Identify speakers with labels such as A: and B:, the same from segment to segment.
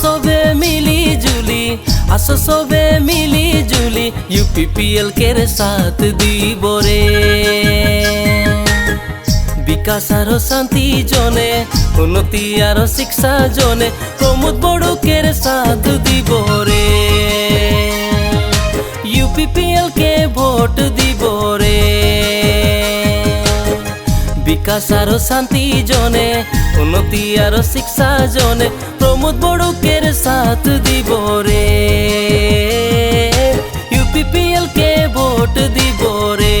A: সবে মিলি জুলি, আসো সবে মিলি জুলি, ইউপিপিএল কে সাথ দিব রে। বিকাশ আর শান্তি জনে, উন্নতি আর শিক্ষা জনে, প্রমোদ বড়ুকের সাথ দিব রে। ইউপিপিএল কে ভোট দিব রে। বিকাশ আর শান্তি জনে, উন্নতি আর শিক্ষা জনে, প্রমোদ বড়ুকের সাথ দিব রে। ইউপিপিএল কে ভোট দিব রে।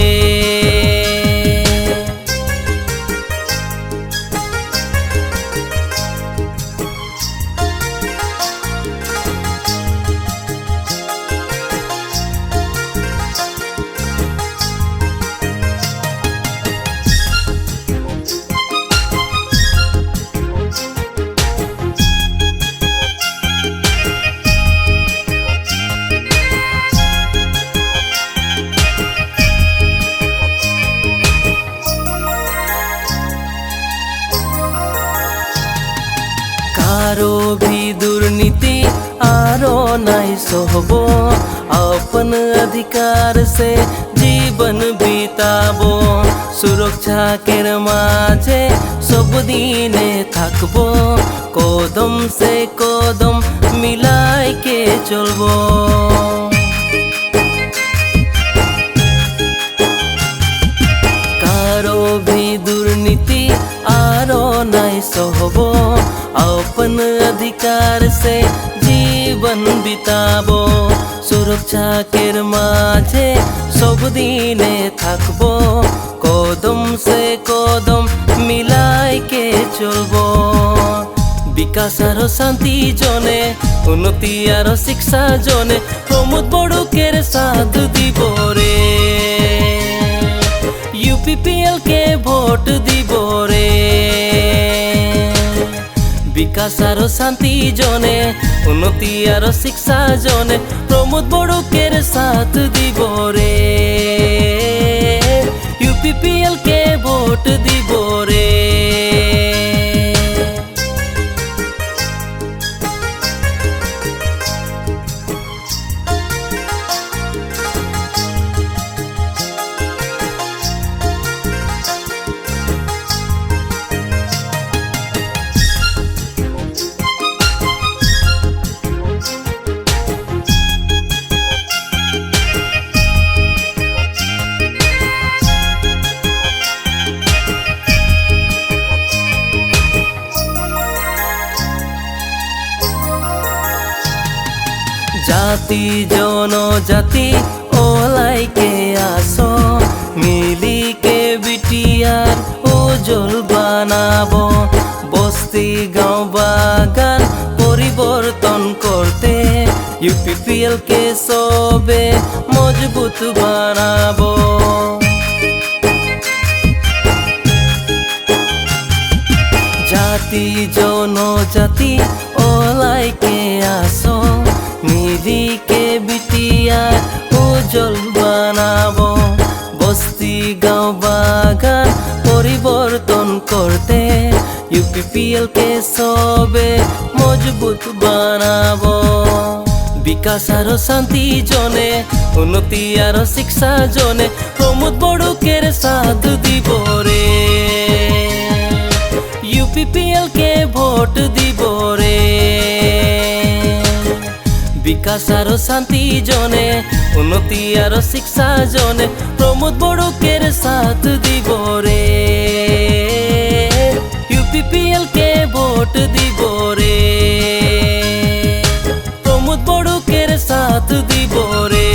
A: आरो भी दुर्नीति आरो नहीं सहब, अपन अधिकार से जीवन बिताबो, सुरक्षा केर माझे सब दिने थाकबो, कदम से कदम मिलाई के चलबो। कारो भी दुर्नीति आरो नहीं सहब, अपन अधिकार से जीवन बिताबो, सुरक्षा केर माझे सब दिने थाकबो, कदम से कदम मिलाई के चलबो। विकास आरो शांति जने, उन्नति आरो शिक्षा जने, प्रमोद बड़ुकेर साथ দিব রে। ইউপিপিএল কে ভোট দিব রে। বিকাশ আর শান্তি জনে, উন্নতি আর শিক্ষা জনে, প্রমোদ বড়ুকের সাথ দিব রে। ইউপিপিএল কে ভোট দিব রে। জাতি জনজাতি ওলাইকে আসো, মিলিকে বিটিয়ার উজ্জ্বল বানাবো, বস্তি গাঁও বাগান পরিবর্তন করতে, ইউপিপিএল কে সবে মজবুত বানাবো। জাতি জনজাতি ওলাইকে আসো, মিলিকে বিটিয়ার উজ্জ্বল বানাবো, বস্তি গাঁও বাগান পরিবর্তন করতে, ইউপিপিএল কে সবে মজবুত বানাবো। বিকাশ আর শান্তি জনে, উন্নতি আর শিক্ষা জনে, প্রমোদ বড়ুকের সাথ দিব রে। ইউপিপিএল কে ভোট দিব রে। বিকাশ আর শান্তি জনে, উন্নতি আর শিক্ষা জনে, প্রমোদ বড়ুকের সাথ দিব রে। ইউপিপিএল কে ভোট দিব রে। প্রমোদ বড়ুকের সাথ দিব রে।